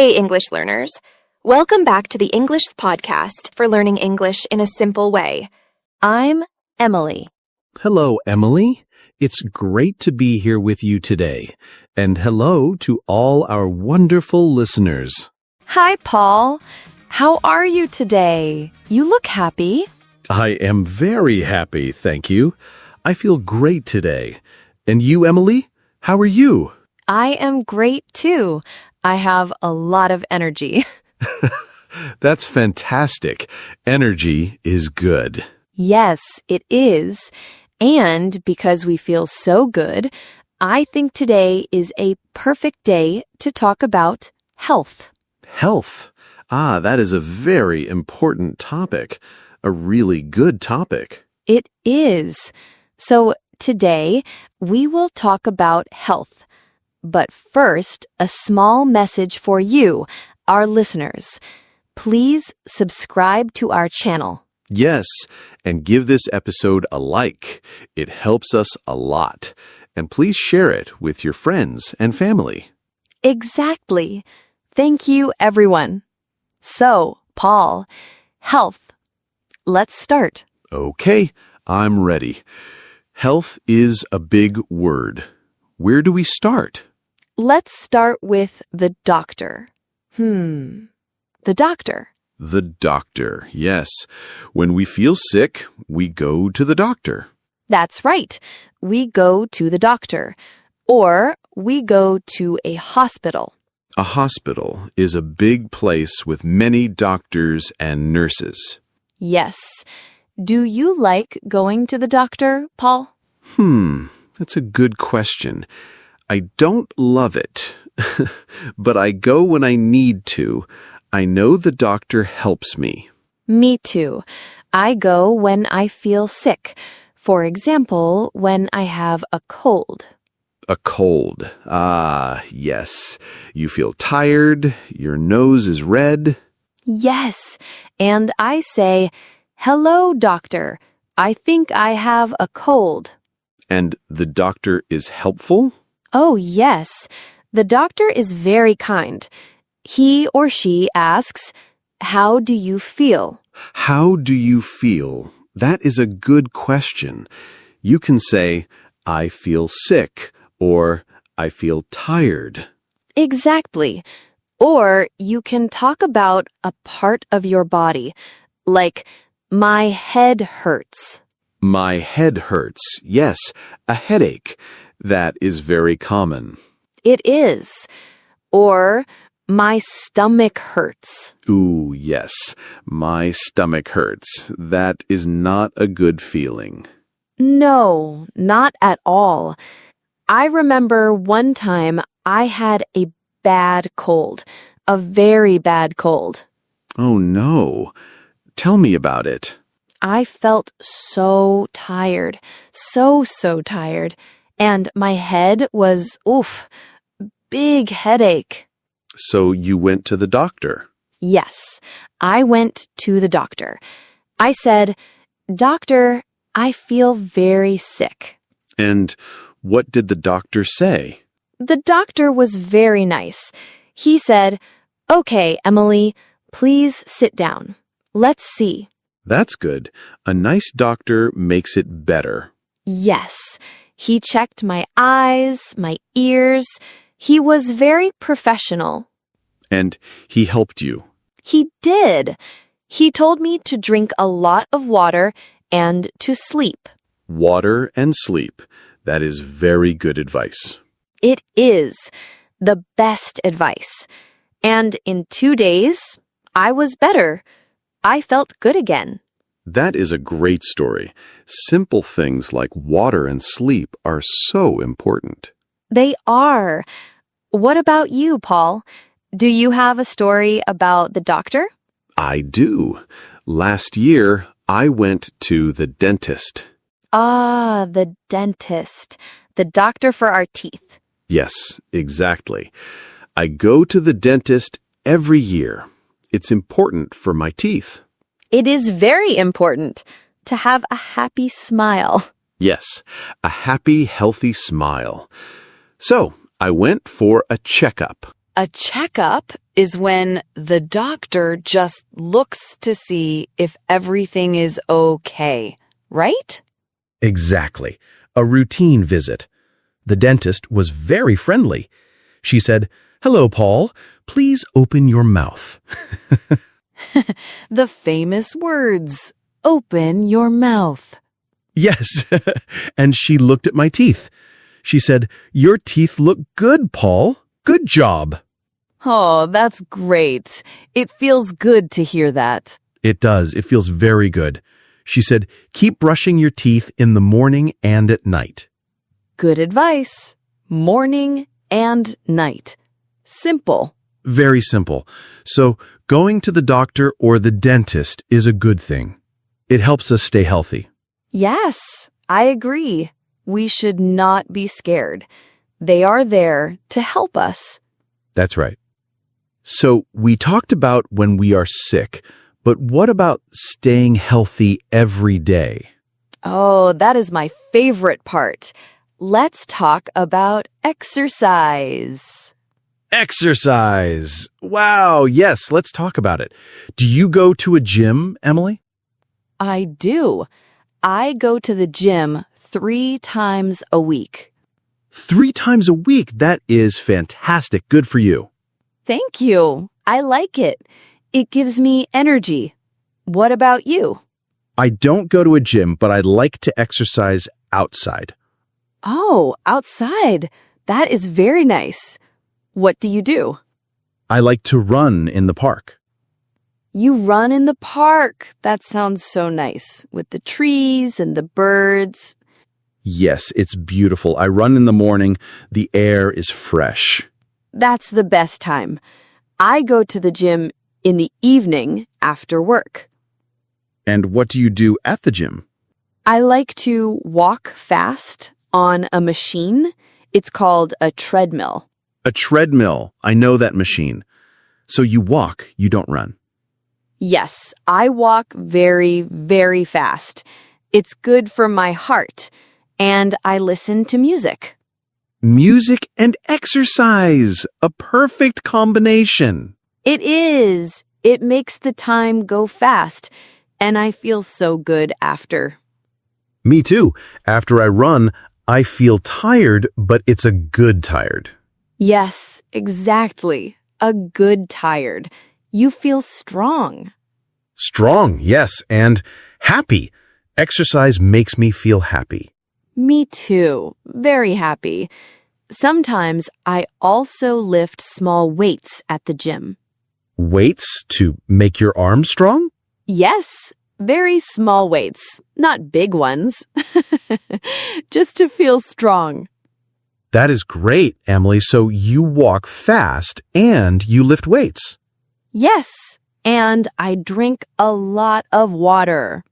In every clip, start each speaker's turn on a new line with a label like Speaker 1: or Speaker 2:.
Speaker 1: Hey, English learners. Welcome back to the English podcast for learning English in a simple way. I'm Emily.
Speaker 2: Hello, Emily. It's great to be here with you today. And hello to all our wonderful listeners.
Speaker 3: Hi, Paul. How are you today? You look happy.
Speaker 2: I am very happy, thank you. I feel great today. And you, Emily? How are you?
Speaker 3: I am great, too. I have a lot of energy.
Speaker 2: That's fantastic. Energy is good.
Speaker 3: Yes, it is. And because we feel so good, I think today is a perfect day to talk about health.
Speaker 2: Health. That is a very important topic. A really good topic.
Speaker 3: It is. So today, we will talk about health. But first, a small message for you, our listeners. Please subscribe to our channel.
Speaker 2: Yes, and give this episode a like. It helps us a lot. And please share it with your friends and family.
Speaker 3: Exactly. Thank you, everyone. So, Paul, health. Let's start.
Speaker 2: Okay, I'm ready. Health is a big word. Where do we start?
Speaker 3: Let's start with the doctor. The doctor.
Speaker 2: The doctor, yes. When we feel sick, we go to the doctor.
Speaker 3: That's right. We go to the doctor. Or we go to a hospital.
Speaker 2: A hospital is a big place with many doctors and nurses.
Speaker 3: Yes. Do you like going to the doctor, Paul?
Speaker 2: That's a good question. I don't love it, but I go when I need to. I know the doctor helps me.
Speaker 3: Me too. I go when I feel sick. For example, when I have a cold.
Speaker 2: A cold. Yes. You feel tired. Your nose is red.
Speaker 3: Yes. And I say, "Hello, doctor. I think I have a cold."
Speaker 2: And the doctor is helpful?
Speaker 3: Oh, yes. The doctor is very kind. He or she asks, "How do you feel?"
Speaker 2: How do you feel? That is a good question. You can say, I feel sick, or I feel tired.
Speaker 3: Exactly. Or you can talk about a part of your body, like, "My head hurts."
Speaker 2: My head hurts. Yes, a headache. That is very common.
Speaker 3: It is. Or, "My stomach hurts."
Speaker 2: Ooh, yes. My stomach hurts. That is not a good feeling.
Speaker 3: No, not at all. I remember one time I had a bad cold, a very bad cold.
Speaker 2: Oh, no. Tell me about it.
Speaker 3: I felt so tired, so tired, and my head was, big headache.
Speaker 2: So you went to the doctor?
Speaker 3: Yes, I went to the doctor. I said, "Doctor, I feel very sick."
Speaker 2: And what did the doctor say?
Speaker 3: The doctor was very nice. He said, "Okay, Emily, please sit down. Let's see."
Speaker 2: That's good. A nice doctor makes it better.
Speaker 3: Yes, he checked my eyes, my ears. He was very professional.
Speaker 2: And he helped you.
Speaker 3: He did. He told me to drink a lot of water and to sleep.
Speaker 2: Water and sleep. That is very good advice.
Speaker 3: It is the best advice. And in 2 days, I was better. I felt good again.
Speaker 2: That is a great story. Simple things like water and sleep are so important.
Speaker 3: They are. What about you, Paul? Do you have a story about the doctor?
Speaker 2: I do. Last year, I went to the dentist.
Speaker 3: Ah, the dentist. The doctor for our teeth.
Speaker 2: Yes, exactly. I go to the dentist every year. It's important for my teeth.
Speaker 3: It is very important to have a happy smile.
Speaker 2: Yes, a happy, healthy smile. So, I went for a checkup.
Speaker 3: A checkup is when the doctor just looks to see if everything is okay, right?
Speaker 4: Exactly. A routine visit. The dentist was very friendly. She said, "Hello, Paul. Please open your mouth."
Speaker 3: The famous words, open your mouth.
Speaker 4: Yes. And she looked at my teeth. She said, "Your teeth look good, Paul. Good job."
Speaker 3: Oh, that's great. It feels good to hear that.
Speaker 4: It does. It feels very good. She said, "Keep brushing your teeth in the morning and at night."
Speaker 3: Good advice. Morning and night. Simple.
Speaker 4: Very simple. So going to the doctor or the dentist is a good thing. It helps us stay healthy.
Speaker 3: Yes, I agree. We should not be scared. They are there to help us.
Speaker 4: That's right. So we talked about when we are sick, but what about staying healthy every day?
Speaker 3: Oh, that is my favorite part. Let's talk about exercise.
Speaker 4: Exercise. Wow, yes, let's talk about it. Do you go to a gym, Emily?
Speaker 3: I do. I go to the gym 3 times a week.
Speaker 4: 3 times a week? That is fantastic. Good for you.
Speaker 3: Thank you. I like it. It gives me energy. What about you?
Speaker 4: I don't go to a gym, but I like to exercise outside.
Speaker 3: Oh, outside. That is very nice. What do you do?
Speaker 4: I like to run in the park.
Speaker 3: You run in the park. That sounds so nice, with the trees and the birds.
Speaker 4: Yes, it's beautiful. I run in the morning. The air is fresh.
Speaker 3: That's the best time. I go to the gym in the evening after work.
Speaker 4: And what do you do at the gym?
Speaker 3: I like to walk fast on a machine. It's called a treadmill.
Speaker 4: A treadmill. I know that machine. So you walk, you don't run.
Speaker 3: Yes, I walk very, very fast. It's good for my heart, and I listen to music.
Speaker 4: Music and exercise. A perfect combination.
Speaker 3: It is. It makes the time go fast, and I feel so good after.
Speaker 4: Me too. After I run, I feel tired, but it's a good tired.
Speaker 3: Yes, exactly. A good tired. You feel strong.
Speaker 4: Strong, yes, and happy. Exercise makes me feel happy.
Speaker 3: Me too. Very happy. Sometimes I also lift small weights at the gym.
Speaker 4: Weights to make your arms strong?
Speaker 3: Yes, very small weights, not big ones. Just to feel strong.
Speaker 4: That is great, Emily. So you walk fast and you lift weights.
Speaker 3: Yes, and I drink a lot of water.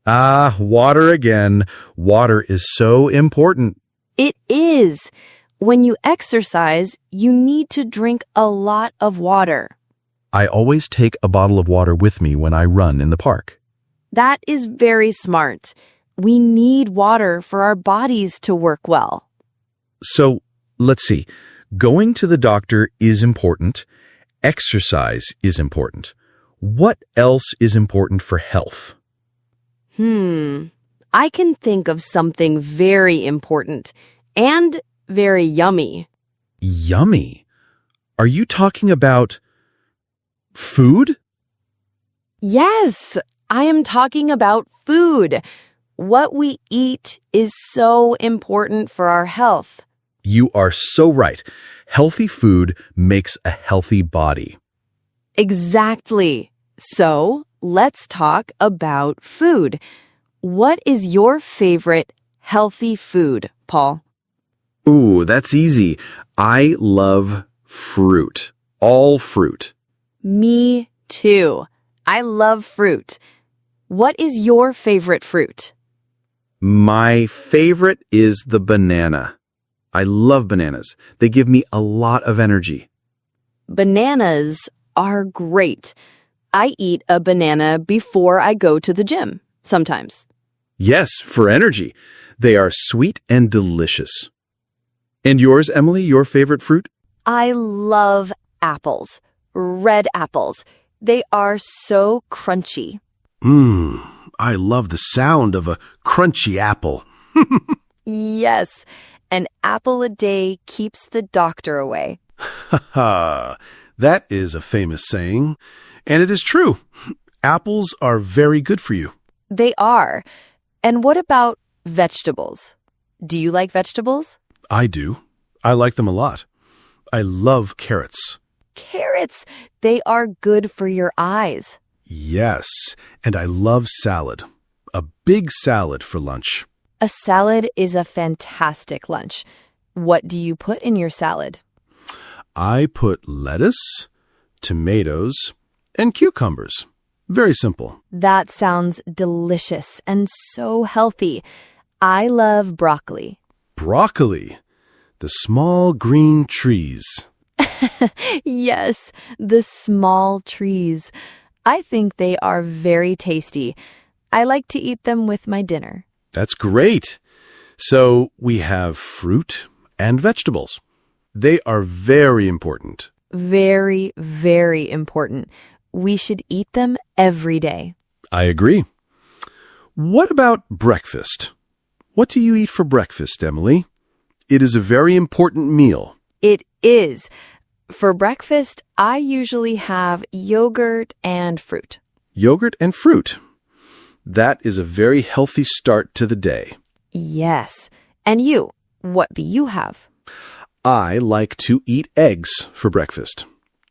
Speaker 4: Ah, water again. Water is so important.
Speaker 3: It is. When you exercise, you need to drink a lot of water.
Speaker 4: I always take a bottle of water with me when I run in the park.
Speaker 3: That is very smart. We need water for our bodies to work well.
Speaker 4: So, let's see. Going to the doctor is important. Exercise is important. What else is important for health?
Speaker 3: I can think of something very important and very yummy.
Speaker 4: Yummy. Are you talking about food?
Speaker 3: Yes, I am talking about food. What we eat is so important for our health.
Speaker 4: You are so right. Healthy food makes a healthy body.
Speaker 3: Exactly. So, let's talk about food. What is your favorite healthy food, Paul?
Speaker 2: Ooh, that's easy. I love fruit. All fruit.
Speaker 3: Me too. I love fruit. What is your favorite fruit?
Speaker 2: My favorite is the banana. I love bananas. They give me a lot of energy.
Speaker 3: Bananas are great. I eat a banana before I go to the gym, sometimes.
Speaker 2: Yes, for energy. They are sweet and delicious. And yours, Emily, your favorite fruit?
Speaker 3: I love apples. Red apples. They are so crunchy.
Speaker 4: I love the sound of a crunchy apple.
Speaker 3: Yes, an apple a day keeps the doctor away.
Speaker 4: Ha! That is a famous saying, and it is true. Apples are very good for you.
Speaker 3: They are. And what about vegetables? Do you like vegetables?
Speaker 4: I do. I like them a lot. I love carrots.
Speaker 3: Carrots, they are good for your eyes.
Speaker 4: Yes, and I love salad. A big salad for lunch.
Speaker 3: A salad is a fantastic lunch. What do you put in your salad?
Speaker 4: I put lettuce, tomatoes, and cucumbers. Very simple.
Speaker 3: That sounds delicious and so healthy. I love broccoli.
Speaker 4: Broccoli. The small green trees.
Speaker 3: Yes, the small trees. I think they are very tasty. I like to eat them with my dinner.
Speaker 4: That's great. So we have fruit and vegetables. They are very important.
Speaker 3: Very, very important. We should eat them every day.
Speaker 4: I agree. What about breakfast? What do you eat for breakfast, Emily? It is a very important meal.
Speaker 3: It is. For breakfast, I usually have yogurt and fruit.
Speaker 4: Yogurt and fruit. That is a very healthy start to the day.
Speaker 3: Yes. And you, what do you have?
Speaker 4: I like to eat eggs for breakfast.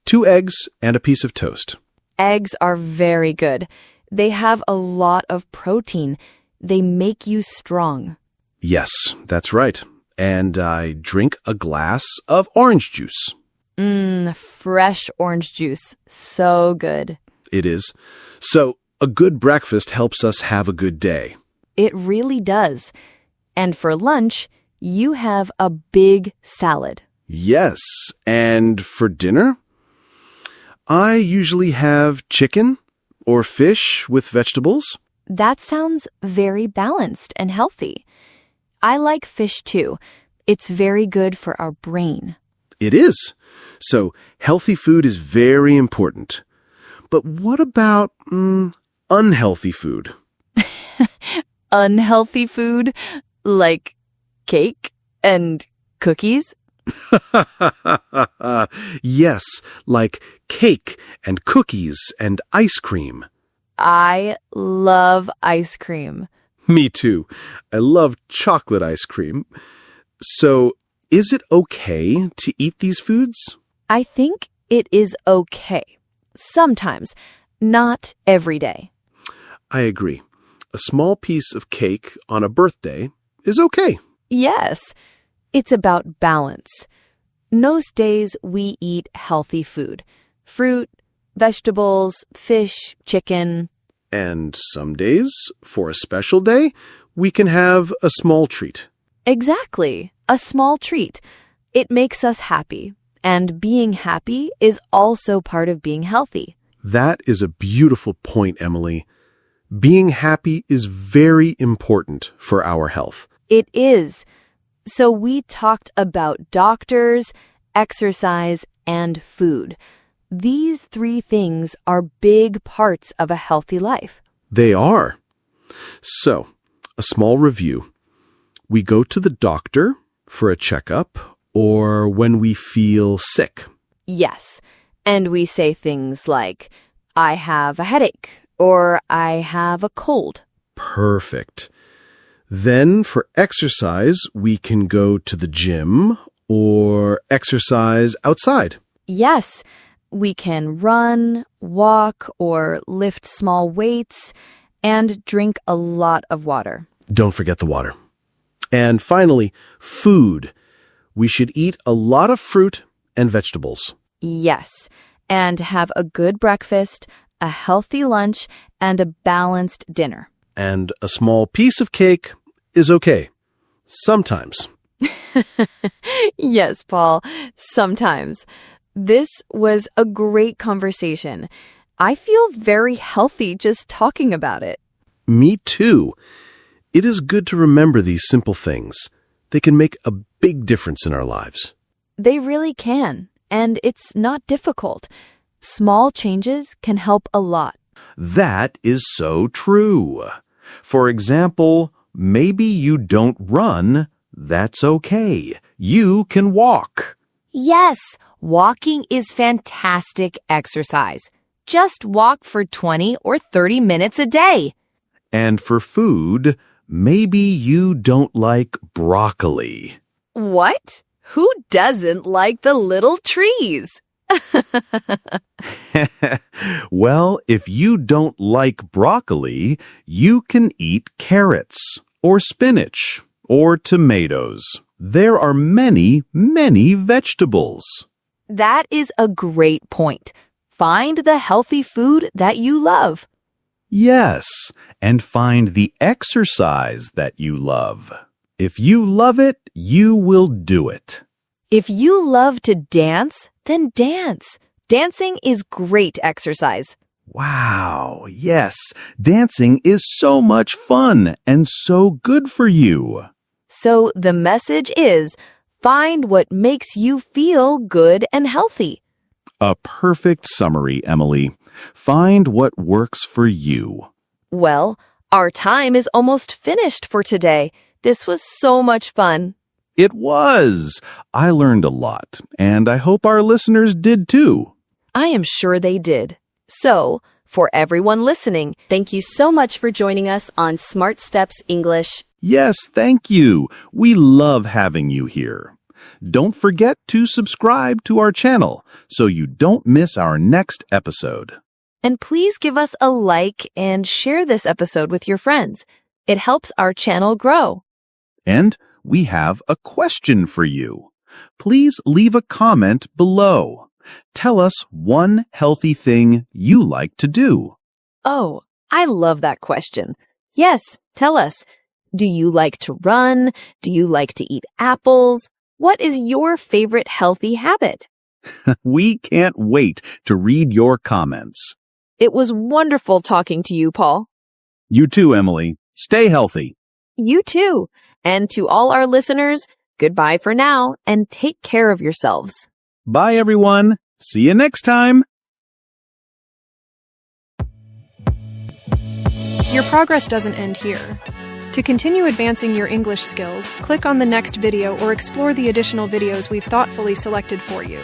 Speaker 4: 2 eggs and a piece of toast.
Speaker 3: Eggs are very good. They have a lot of protein. They make you strong.
Speaker 4: Yes, that's right. And I drink a glass of orange juice.
Speaker 3: Fresh orange juice. So good.
Speaker 4: It is. So, a good breakfast helps us have a good day.
Speaker 3: It really does. And for lunch, you have a big salad.
Speaker 4: Yes, and for dinner, I usually have chicken or fish with vegetables.
Speaker 3: That sounds very balanced and healthy. I like fish too. It's very good for our brain.
Speaker 4: It is. So, healthy food is very important. But what about unhealthy food?
Speaker 3: Unhealthy food? Like cake and cookies?
Speaker 4: Yes, like cake and cookies and ice cream.
Speaker 3: I love ice cream.
Speaker 4: Me too. I love chocolate ice cream. So, is it okay to eat these foods?
Speaker 3: I think it is okay. Sometimes, not every day.
Speaker 4: I agree. A small piece of cake on a birthday is okay.
Speaker 3: Yes, it's about balance. Most days we eat healthy food. Fruit, vegetables, fish, chicken.
Speaker 4: And some days, for a special day, we can have a small treat.
Speaker 3: Exactly, a small treat. It makes us happy. And being happy is also part of being healthy.
Speaker 4: That is a beautiful point, Emily. Being happy is very important for our health.
Speaker 3: It is. So we talked about doctors, exercise, and food. These 3 things are big parts of a healthy life.
Speaker 4: They are. So, a small review. We go to the doctor for a checkup or when we feel sick.
Speaker 3: Yes, and we say things like, I have a headache, or I have a cold.
Speaker 4: Perfect. Then for exercise, we can go to the gym or exercise outside.
Speaker 3: Yes, we can run, walk, or lift small weights, and drink a lot of water.
Speaker 4: Don't forget the water. And finally, food. We should eat a lot of fruit and vegetables.
Speaker 3: Yes, and have a good breakfast, a healthy lunch, and a balanced dinner.
Speaker 4: And a small piece of cake is okay. Sometimes.
Speaker 3: Yes, Paul, sometimes. This was a great conversation. I feel very healthy just talking about it.
Speaker 4: Me too. It is good to remember these simple things. They can make a big difference in our lives.
Speaker 3: They really can. and it's not difficult. Small changes can help a lot.
Speaker 4: That is so true. For example, maybe you don't run. That's okay. You can walk.
Speaker 3: Yes, walking is fantastic exercise. Just walk for 20 or 30 minutes a day.
Speaker 4: And for food, maybe you don't like broccoli.
Speaker 3: What? Who doesn't like the little trees?
Speaker 4: Well, if you don't like broccoli, you can eat carrots or spinach or tomatoes. There are many, many vegetables.
Speaker 3: That is a great point. Find the healthy food that you love.
Speaker 4: Yes, and find the exercise that you love. If you love it, you will do it.
Speaker 3: If you love to dance, then dance. Dancing is great exercise.
Speaker 4: Wow, yes, dancing is so much fun and so good for you.
Speaker 3: So the message is, find what makes you feel good and healthy.
Speaker 4: A perfect summary, Emily. Find what works for you.
Speaker 3: Well, our time is almost finished for today. This was so much fun.
Speaker 4: It was. I learned a lot, and I hope our listeners did too.
Speaker 3: I am sure they did. So, for everyone listening,
Speaker 5: Thank you so much for joining us on Smart Steps English.
Speaker 4: Yes, thank you. We love having you here. Don't forget to subscribe to our channel so you don't miss our next episode.
Speaker 3: and please give us a like and share this episode with your friends. It helps our channel grow.
Speaker 4: And we have a question for you. Please leave a comment below. Tell us one healthy thing you like to do.
Speaker 3: Oh, I love that question. Yes, tell us. Do you like to run? Do you like to eat apples? What is your favorite healthy habit?
Speaker 4: We can't wait to read your comments.
Speaker 3: It was wonderful talking to you, Paul.
Speaker 4: You too, Emily. Stay healthy.
Speaker 3: You too. And to all our listeners, goodbye for now and take care of yourselves.
Speaker 4: Bye, everyone. See you next time.
Speaker 6: Your progress doesn't end here. To continue advancing your English skills, click on the next video or explore the additional videos we've thoughtfully selected for you.